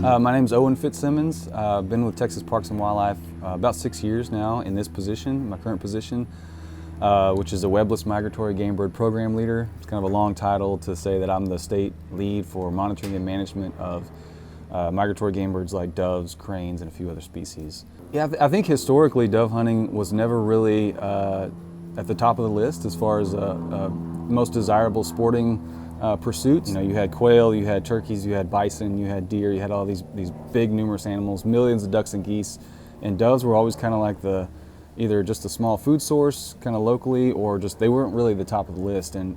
My name's Owen Fitzsimmons. I've been with Texas Parks and Wildlife about 6 years now in this position, my current position, which is a webless migratory game bird program leader. It's kind of a long title to say that I'm the state lead for monitoring and management of migratory game birds like doves, cranes, and a few other species. Yeah, I think historically dove hunting was never really at the top of the list as far as most desirable sporting pursuits. You know, you had quail, you had turkeys, you had bison, you had deer, you had all these big numerous animals, millions of ducks and geese, and doves were always kind of like either just a small food source kind of locally, or just they weren't really the top of the list. And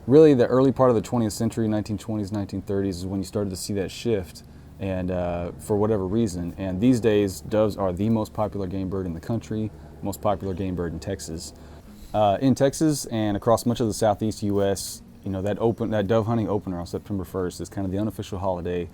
really the early part of the 20th century, 1920s, 1930s, is when you started to see that shift, and for whatever reason. And these days doves are the most popular game bird in the country, most popular game bird in Texas. In Texas and across much of the southeast U.S., you know, that dove hunting opener on September 1st is kind of the unofficial holiday.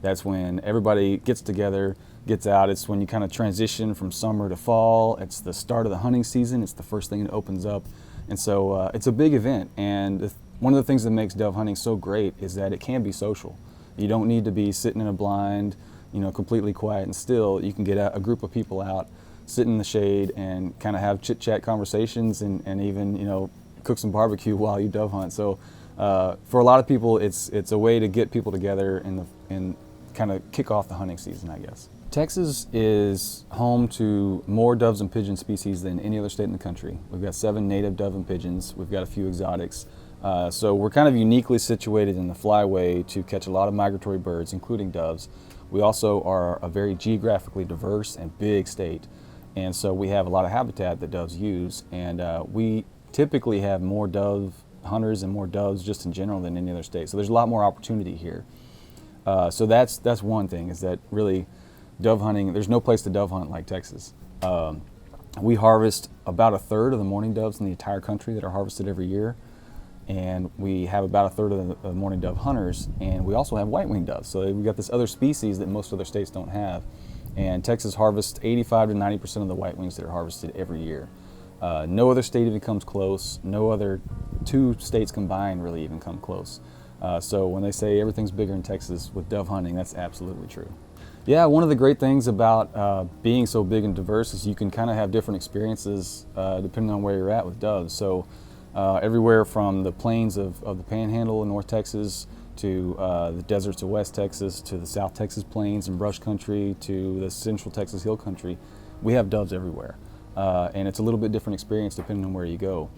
That's when everybody gets together, gets out. It's when you kind of transition from summer to fall. It's the start of the hunting season. It's the first thing that opens up. And so it's a big event. And one of the things that makes dove hunting so great is that it can be social. You don't need to be sitting in a blind, you know, completely quiet and still. You can get a group of people out, sit in the shade, and kind of have chit-chat conversations, and even, you know, cook some barbecue while you dove hunt. So for a lot of people, it's a way to get people together and kind of kick off the hunting season, I guess. Texas is home to more doves and pigeon species than any other state in the country. We've got 7 native dove and pigeons. We've got a few exotics. So we're kind of uniquely situated in the flyway to catch a lot of migratory birds, including doves. We also are a very geographically diverse and big state. And so we have a lot of habitat that doves use, and we typically have more dove hunters and more doves just in general than any other state. So there's a lot more opportunity here. So that's one thing, is that really dove hunting, there's no place to dove hunt like Texas. We harvest about 1/3 of the mourning doves in the entire country that are harvested every year. And we have about 1/3 of the mourning dove hunters, and we also have white-winged doves. So we've got this other species that most other states don't have. And Texas harvests 85 to 90% of the white-wings that are harvested every year. No other state even comes close. No other 2 states combined really even come close. So when they say everything's bigger in Texas with dove hunting, that's absolutely true. Yeah, one of the great things about being so big and diverse is you can kind of have different experiences depending on where you're at with doves. So everywhere from the plains of the Panhandle in North Texas to the deserts of West Texas, to the South Texas plains and brush country, to the Central Texas hill country, we have doves everywhere. And it's a little bit different experience depending on where you go.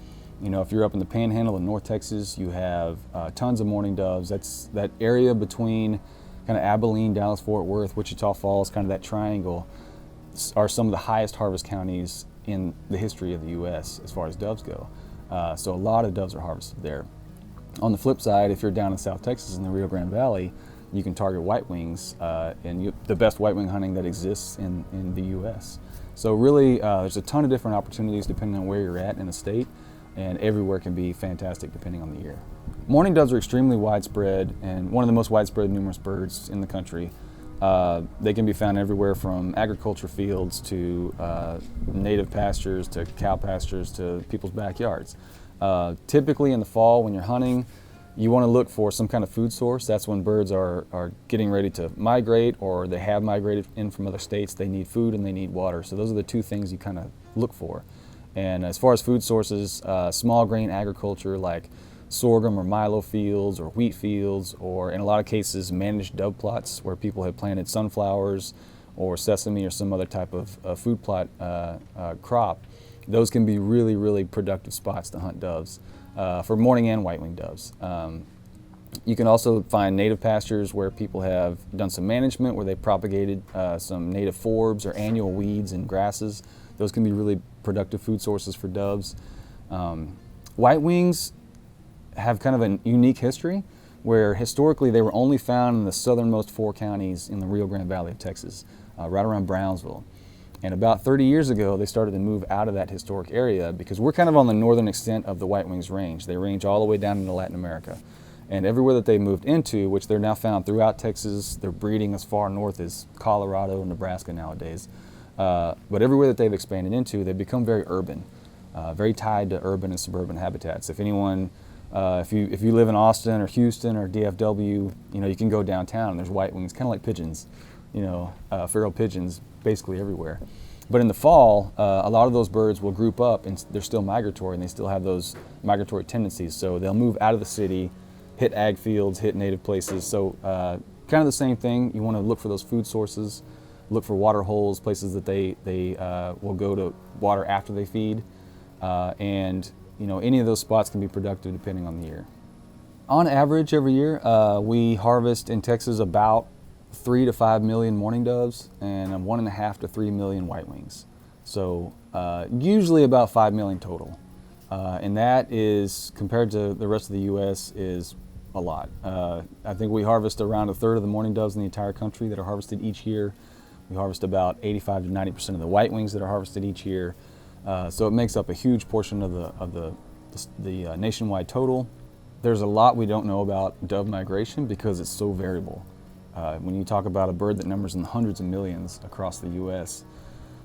You know, if you're up in the Panhandle in North Texas, you have tons of mourning doves. That's that area between kind of Abilene, Dallas, Fort Worth, Wichita Falls, kind of that triangle, are some of the highest harvest counties in the history of the U.S. as far as doves go. So a lot of doves are harvested there. On the flip side, if you're down in South Texas in the Rio Grande Valley, you can target white wings, and the best white wing hunting that exists in the U.S. So really, there's a ton of different opportunities depending on where you're at in the state, and everywhere can be fantastic depending on the year. Mourning doves are extremely widespread and one of the most widespread numerous birds in the country. They can be found everywhere from agriculture fields to native pastures to cow pastures to people's backyards. Typically in the fall when you're hunting, you want to look for some kind of food source. That's when birds are getting ready to migrate, or they have migrated in from other states. They need food and they need water. So those are the 2 things you kind of look for. And as far as food sources, small grain agriculture like sorghum or milo fields or wheat fields, or in a lot of cases managed dove plots where people have planted sunflowers or sesame or some other type of food plot crop. Those can be really, really productive spots to hunt doves for mourning and white-winged doves. You can also find native pastures where people have done some management, where they propagated some native forbs or annual weeds and grasses. Those can be really productive food sources for doves. White wings have kind of a unique history, where historically they were only found in the southernmost 4 counties in the Rio Grande Valley of Texas, right around Brownsville. And about 30 years ago, they started to move out of that historic area because we're kind of on the northern extent of the white wings range. They range all the way down into Latin America. And everywhere that they moved into, which they're now found throughout Texas, they're breeding as far north as Colorado and Nebraska nowadays. But everywhere that they've expanded into, they've become very urban, very tied to urban and suburban habitats. If anyone If you live in Austin or Houston or DFW, you can go downtown and there's white wings, kind of like pigeons, feral pigeons, basically everywhere. But in the fall, a lot of those birds will group up and they're still migratory and they still have those migratory tendencies. So they'll move out of the city, hit ag fields, hit native places. So kind of the same thing. You want to look for those food sources, look for water holes, places that they will go to water after they feed. And any of those spots can be productive depending on the year. On average, every year, we harvest in Texas about 3 to 5 million mourning doves and 1.5 to 3 million white wings. So usually about 5 million total. And that is, compared to the rest of the U.S., is a lot. I think we harvest around 1/3 of the mourning doves in the entire country that are harvested each year. We harvest about 85 to 90% of the white wings that are harvested each year. So it makes up a huge portion of the nationwide total. There's a lot we don't know about dove migration because it's so variable. When you talk about a bird that numbers in the hundreds of millions across the U.S.,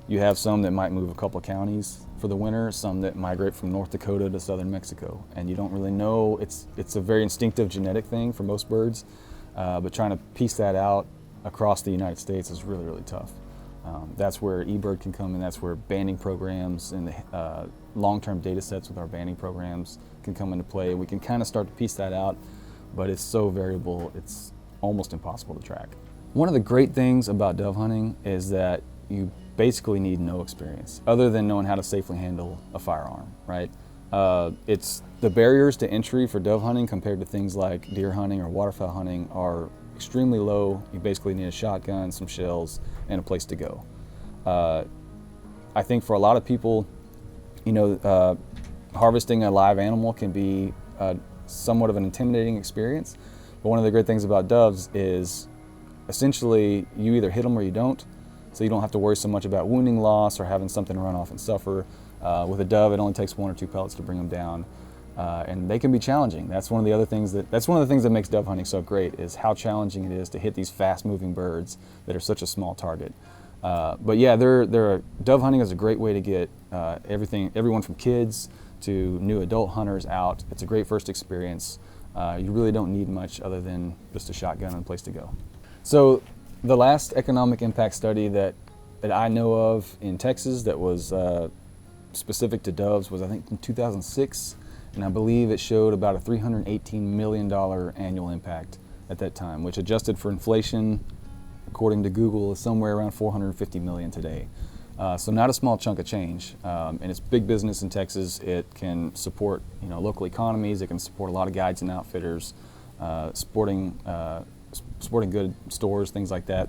you have some that might move a couple of counties for the winter, some that migrate from North Dakota to southern Mexico, and you don't really know. It's a very instinctive genetic thing for most birds, but trying to piece that out across the United States is really, really tough. That's where eBird can come in. That's where banding programs and the long-term data sets with our banding programs can come into play. We can kind of start to piece that out, but it's so variable, it's almost impossible to track. One of the great things about dove hunting is that you basically need no experience other than knowing how to safely handle a firearm, right? It's the barriers to entry for dove hunting compared to things like deer hunting or waterfowl hunting are extremely low. You basically need a shotgun, some shells, and a place to go. I think for a lot of people, harvesting a live animal can be somewhat of an intimidating experience. But one of the great things about doves is essentially you either hit them or you don't, so you don't have to worry so much about wounding loss or having something run off and suffer. With a dove, it only takes 1 or 2 pellets to bring them down, and they can be challenging. That's one of the things that makes dove hunting so great, is how challenging it is to hit these fast-moving birds that are such a small target. But yeah, dove hunting is a great way to get everyone from kids to new adult hunters out. It's a great first experience. You really don't need much other than just a shotgun and a place to go. So the last economic impact study that I know of in Texas that was specific to doves was, I think, in 2006, and I believe it showed about a $318 million annual impact at that time, which adjusted for inflation, according to Google, is somewhere around $450 million today. So not a small chunk of change, and it's big business in Texas. It can support local economies. It can support a lot of guides and outfitters, sporting good stores, things like that.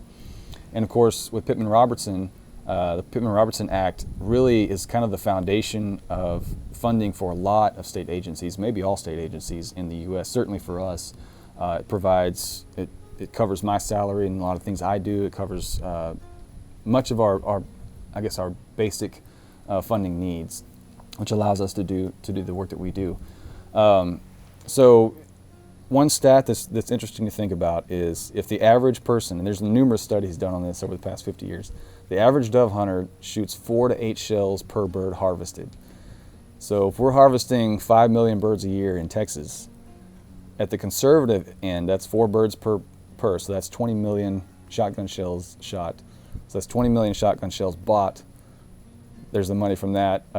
And of course, with Pittman-Robertson, the Pittman-Robertson Act really is kind of the foundation of funding for a lot of state agencies, maybe all state agencies in the U.S. Certainly for us, it covers my salary and a lot of things I do. It covers much of our basic funding needs, which allows us to do the work that we do. So one stat that's interesting to think about is if the average person, and there's numerous studies done on this over the past 50 years, the average dove hunter shoots 4 to 8 shells per bird harvested. So if we're harvesting 5 million birds a year in Texas, at the conservative end, that's 4 birds per, so that's 20 million shotgun shells shot. So that's 20 million shotgun shells bought. There's the money from that,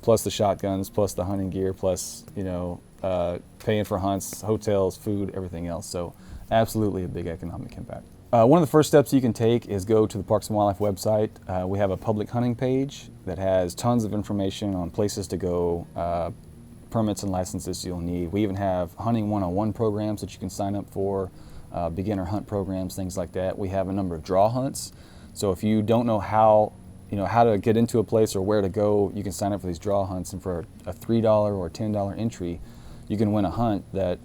plus the shotguns, plus the hunting gear, plus paying for hunts, hotels, food, everything else. So absolutely a big economic impact. One of the first steps you can take is go to the Parks and Wildlife website. We have a public hunting page that has tons of information on places to go, permits and licenses you'll need. We even have hunting 101 programs that you can sign up for, beginner hunt programs, things like that. We have a number of draw hunts. So if you don't know how to get into a place or where to go, you can sign up for these draw hunts, and for a $3 or $10 entry, you can win a hunt that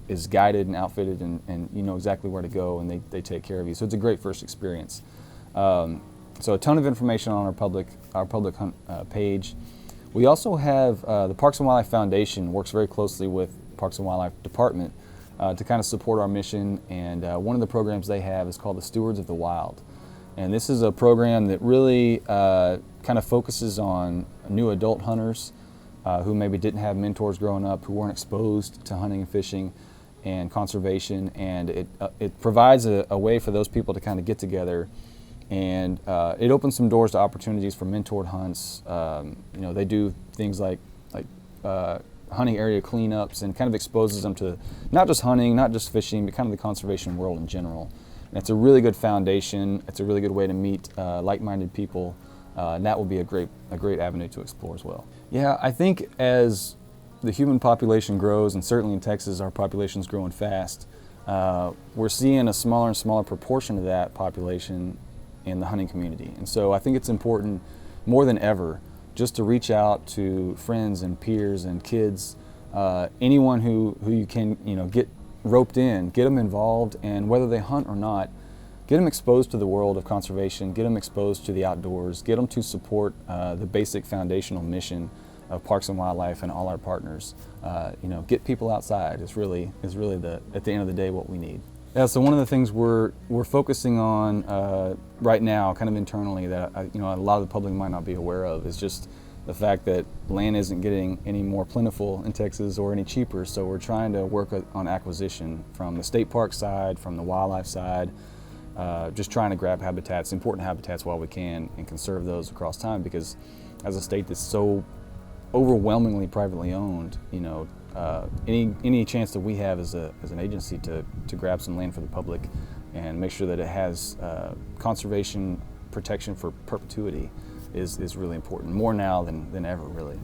is guided and outfitted, and you know exactly where to go, and they take care of you. So it's a great first experience. So a ton of information on our public hunt page. We also have the Parks and Wildlife Foundation works very closely with Parks and Wildlife Department to kind of support our mission, and one of the programs they have is called the Stewards of the Wild. And this is a program that really kind of focuses on new adult hunters who maybe didn't have mentors growing up, who weren't exposed to hunting and fishing and conservation, and it provides a way for those people to kind of get together, and it opens some doors to opportunities for mentored hunts. They do things like hunting area cleanups, and kind of exposes them to not just hunting, not just fishing, but kind of the conservation world in general. And it's a really good foundation. It's a really good way to meet like-minded people, and that will be a great avenue to explore as well. Yeah, I think as the human population grows, and certainly in Texas our population is growing fast, we're seeing a smaller and smaller proportion of that population in the hunting community. And so I think it's important more than ever just to reach out to friends and peers and kids, anyone who you can get roped in, get them involved, and whether they hunt or not, get them exposed to the world of conservation, get them exposed to the outdoors, get them to support the basic foundational mission of Parks and Wildlife and all our partners. Get people outside is really at the end of the day what we need. Yeah, so one of the things we're focusing on right now, kind of internally, that a lot of the public might not be aware of, is just the fact that land isn't getting any more plentiful in Texas or any cheaper. So we're trying to work on acquisition from the state park side, from the wildlife side, just trying to grab habitats, important habitats while we can, and conserve those across time, because as a state that's so overwhelmingly privately owned, any chance that we have as an agency to grab some land for the public and make sure that it has conservation protection for perpetuity is really important, more now than ever, really.